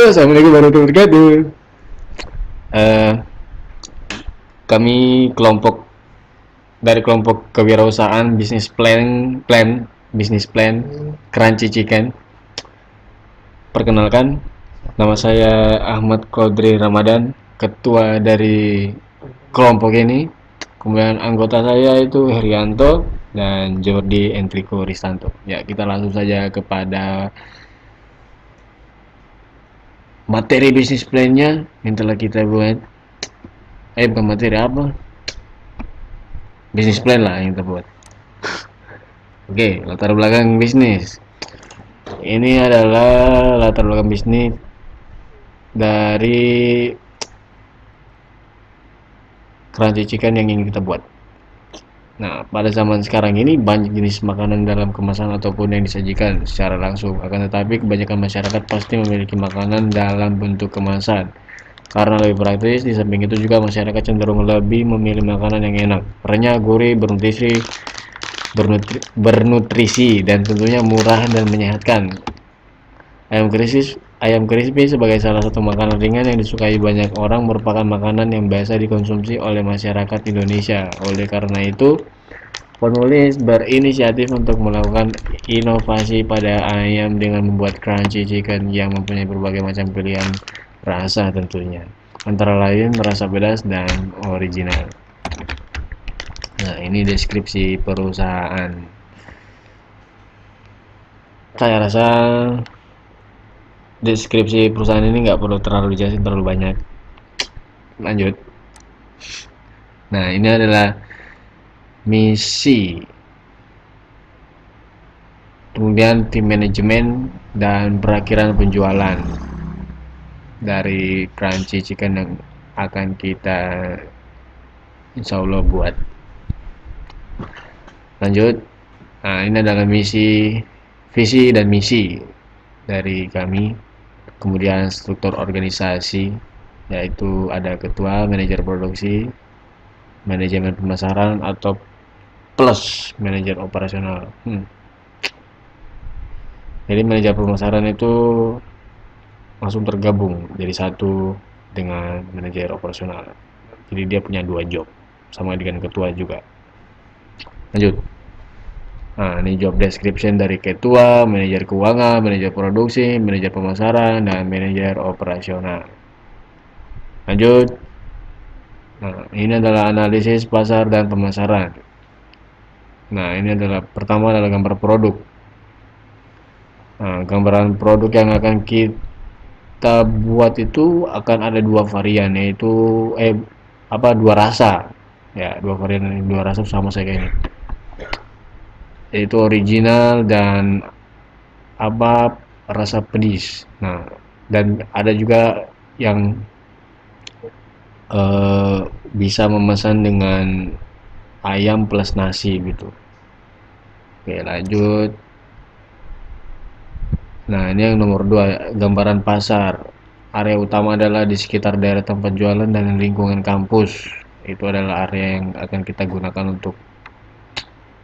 Assalamualaikum warahmatullahi wabarakatuh. Eh, Kami dari kelompok kewirausahaan bisnis plan Crunchy Chicken. Perkenalkan, nama saya Ahmad Kodri Ramadan, ketua dari kelompok ini. Kemudian anggota saya itu Herianto dan Jordi Enrico Ristanto. Ya, kita langsung saja kepada materi bisnis plan-nya yang telah kita buat. Bukan materi apa? Bisnis plan lah yang kita buat. Oke, latar belakang bisnis. Ini adalah latar belakang bisnis dari crunchy chicken yang ingin kita buat. Nah, pada zaman sekarang ini banyak jenis makanan dalam kemasan ataupun yang disajikan secara langsung. Akan tetapi kebanyakan masyarakat pasti memiliki makanan dalam bentuk kemasan. Karena lebih praktis, di samping itu juga masyarakat cenderung lebih memilih makanan yang enak, renyah, gurih, bernutrisi dan tentunya murah dan menyehatkan. Ayam crispy sebagai salah satu makanan ringan yang disukai banyak orang merupakan makanan yang biasa dikonsumsi oleh masyarakat Indonesia. Oleh karena itu, penulis berinisiatif untuk melakukan inovasi pada ayam dengan membuat crunchy chicken yang mempunyai berbagai macam pilihan rasa tentunya. Antara lain rasa pedas dan original. Nah, ini deskripsi perusahaan. Saya rasa deskripsi perusahaan ini nggak perlu terlalu dijelasin terlalu banyak. Lanjut. Nah, ini adalah misi, kemudian tim manajemen dan perakhiran penjualan dari crunchy chicken yang akan kita insya Allah buat. Lanjut. Nah, ini adalah visi dan misi dari kami. Kemudian struktur organisasi, yaitu ada ketua, manajer produksi, manajemen pemasaran atau plus manajer operasional. Jadi manajer pemasaran itu langsung tergabung jadi satu dengan manajer operasional. Jadi dia punya 2 job sama dengan ketua juga. Lanjut. Nah, ini job description dari ketua, manajer keuangan, manajer produksi, manajer pemasaran, dan manajer operasional. Lanjut. Nah, ini adalah analisis pasar dan pemasaran. Nah, ini adalah pertama adalah gambar produk. Nah, gambaran produk yang akan kita buat itu akan ada 2 varian, yaitu dua rasa. Ya, 2 varian, 2 rasa sama saya kayaknya. Yaitu original dan rasa pedis. Nah, dan ada juga yang bisa memesan dengan ayam plus nasi gitu. Oke, lanjut. Nah, ini yang nomor 2, gambaran pasar. Area utama adalah di sekitar daerah tempat jualan dan lingkungan kampus. Itu adalah area yang akan kita gunakan untuk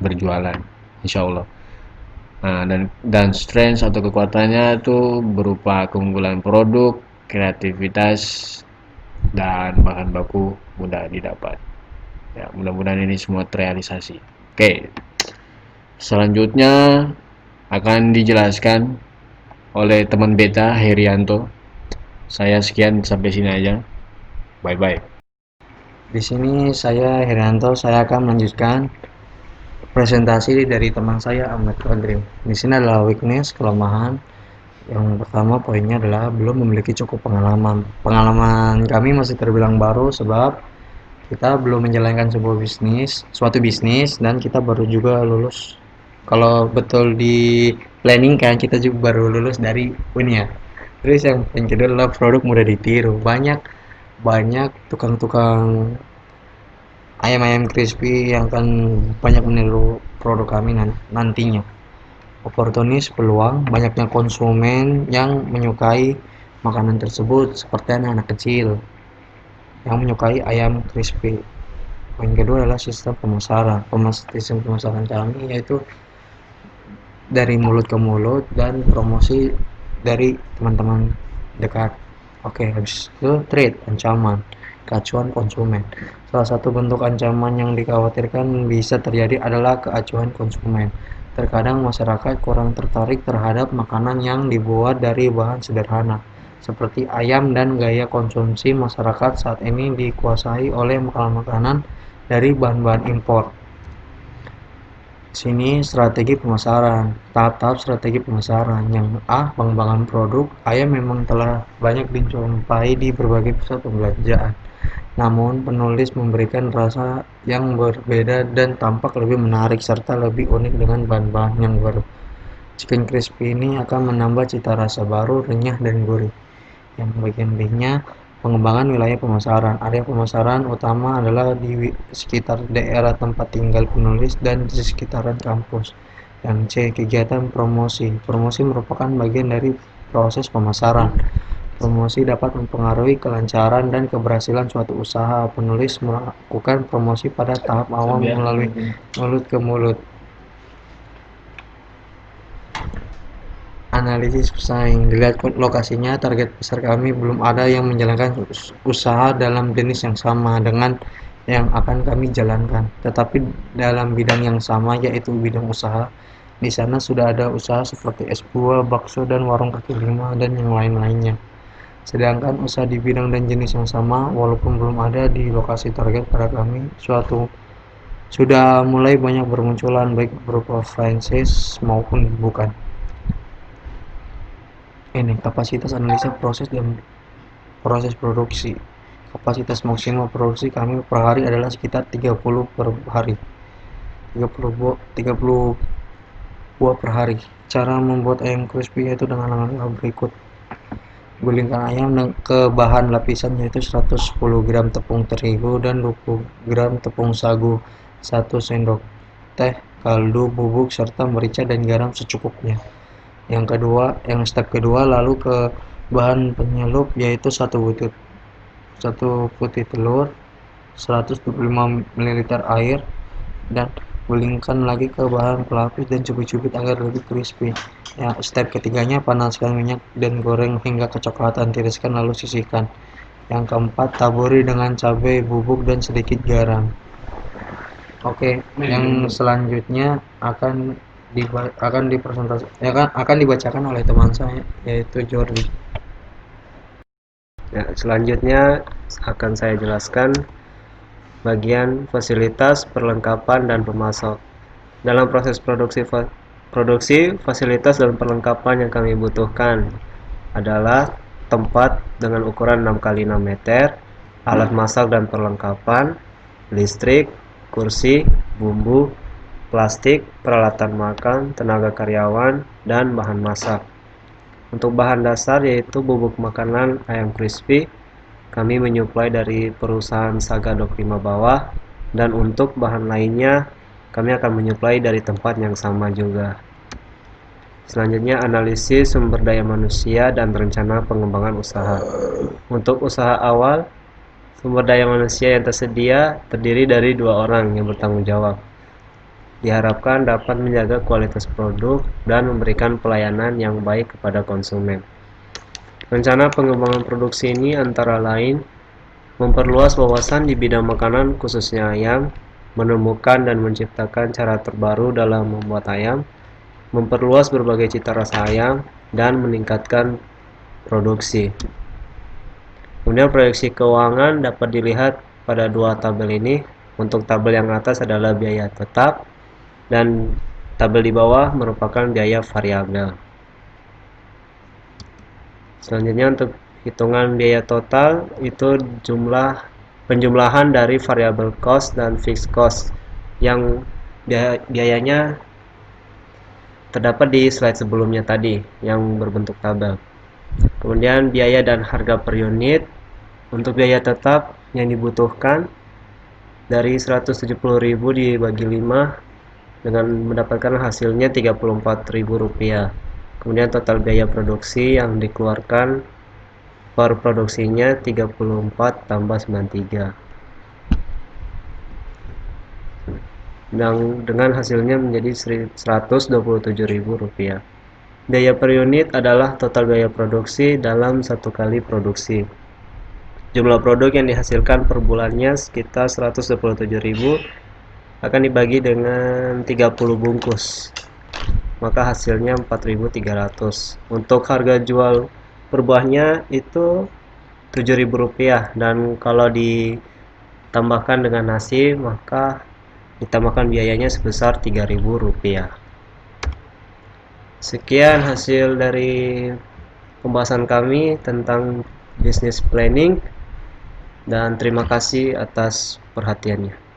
berjualan, insya Allah. Nah, dan strength atau kekuatannya itu berupa keunggulan produk, kreativitas, dan bahan baku mudah didapat. Ya, mudah-mudahan ini semua terrealisasi. Oke, selanjutnya akan dijelaskan oleh teman beta Herianto. Saya sekian sampai sini aja. Bye bye. Di sini saya Herianto, saya akan melanjutkan presentasi dari teman saya Ahmad Kodri. Di sini adalah weakness, kelemahan. Yang pertama poinnya adalah belum memiliki cukup pengalaman. Pengalaman kami masih terbilang baru sebab kita belum menjalankan suatu bisnis dan kita baru juga lulus. Kalau betul di planning kan kita juga baru lulus dari Unia. Terus yang kedua adalah produk mudah ditiru. Banyak banyak tukang-tukang ayam-ayam crispy yang akan banyak meniru produk kami nantinya. Oportunis peluang banyaknya konsumen yang menyukai makanan tersebut seperti anak-anak kecil yang menyukai ayam crispy. Poin kedua adalah sistem pemasaran. Sistem pemasaran kami yaitu dari mulut ke mulut dan promosi dari teman-teman dekat. Oke, habis itu threat, ancaman, keacuan konsumen. Salah satu bentuk ancaman yang dikhawatirkan bisa terjadi adalah keacuan konsumen. Terkadang masyarakat kurang tertarik terhadap makanan yang dibuat dari bahan sederhana, seperti ayam, dan gaya konsumsi masyarakat saat ini dikuasai oleh makanan-makanan dari bahan-bahan impor. Sini strategi pemasaran, tahap-tahap strategi pemasaran. Yang A, pengembangan produk. Ayam memang telah banyak dijumpai di berbagai pusat perbelanjaan. Namun, penulis memberikan rasa yang berbeda dan tampak lebih menarik serta lebih unik dengan bahan-bahan yang baru. Chicken crispy ini akan menambah cita rasa baru, renyah, dan gurih. Yang bagian B-nya, pengembangan wilayah pemasaran. Area pemasaran utama adalah di sekitar daerah tempat tinggal penulis dan di sekitaran kampus. Yang C, kegiatan promosi. Promosi merupakan bagian dari proses pemasaran. Promosi dapat mempengaruhi kelancaran dan keberhasilan suatu usaha. Penulis melakukan promosi pada tahap awal melalui mulut ke mulut. Analisis pesaing. Dilihat lokasinya, target pasar kami belum ada yang menjalankan usaha dalam jenis yang sama dengan yang akan kami jalankan, tetapi dalam bidang yang sama, yaitu bidang usaha. Di sana sudah ada usaha seperti es buah, bakso, dan warung kaki lima, dan yang lain-lainnya. Sedangkan usaha di bidang dan jenis yang sama, walaupun belum ada di lokasi target pada kami, sudah mulai banyak bermunculan, baik berupa franchise maupun bukan. Ini kapasitas analisa proses dan proses produksi. Kapasitas maksimal produksi kami per hari adalah sekitar 30 per hari. 30 buah per hari. Cara membuat ayam crispy yaitu dengan langkah berikut. Gulingkan ayam ke bahan lapisan, yaitu 110 gram tepung terigu dan 20 gram tepung sagu, 1 sendok teh kaldu bubuk, serta merica dan garam secukupnya. Yang step kedua, lalu ke bahan penyelup, yaitu 1 putih telur, 125 ml air, dan gulingkan lagi ke bahan pelapis dan cubit-cubit agar lebih crispy. Ya, step ketiganya, panaskan minyak dan goreng hingga kecoklatan, tiriskan lalu sisihkan. Yang keempat, taburi dengan cabai bubuk dan sedikit garam. Oke, yang selanjutnya akan dibacakan oleh teman saya, yaitu Jordi. Ya, selanjutnya akan saya jelaskan bagian fasilitas, perlengkapan, dan pemasok. Dalam proses produksi, fasilitas dan perlengkapan yang kami butuhkan adalah tempat dengan ukuran 6x6 meter, alat masak dan perlengkapan, listrik, kursi, bumbu, plastik, peralatan makan, tenaga karyawan, dan bahan masak. Untuk bahan dasar yaitu bubuk makanan ayam crispy, kami menyuplai dari perusahaan Sagadok 5 Bawah, dan untuk bahan lainnya kami akan menyuplai dari tempat yang sama juga. Selanjutnya, analisis sumber daya manusia dan rencana pengembangan usaha. Untuk usaha awal, sumber daya manusia yang tersedia terdiri dari 2 orang yang bertanggung jawab. Diharapkan dapat menjaga kualitas produk dan memberikan pelayanan yang baik kepada konsumen. Rencana pengembangan produksi ini antara lain memperluas wawasan di bidang makanan khususnya ayam, menemukan dan menciptakan cara terbaru dalam membuat ayam, memperluas berbagai cita rasa ayam, dan meningkatkan produksi. Kemudian proyeksi keuangan dapat dilihat pada 2 tabel ini. Untuk tabel yang atas adalah biaya tetap, dan tabel di bawah merupakan biaya variabel. Selanjutnya, untuk hitungan biaya total itu penjumlahan dari variable cost dan fixed cost yang biayanya terdapat di slide sebelumnya tadi yang berbentuk tabel. Kemudian biaya dan harga per unit. Untuk biaya tetap yang dibutuhkan dari 170.000 dibagi 5 dengan mendapatkan hasilnya Rp34.000. Kemudian total biaya produksi yang dikeluarkan per produksinya 34 tambah 93. Dan dengan hasilnya menjadi Rp127.000. Biaya per unit adalah total biaya produksi dalam satu kali produksi. Jumlah produk yang dihasilkan per bulannya sekitar 127.000 akan dibagi dengan 30 bungkus. Maka hasilnya 4.300. Untuk harga jual per buahnya itu Rp7.000, dan kalau ditambahkan dengan nasi maka ditambahkan biayanya sebesar Rp3.000. Sekian hasil dari pembahasan kami tentang business planning, dan terima kasih atas perhatiannya.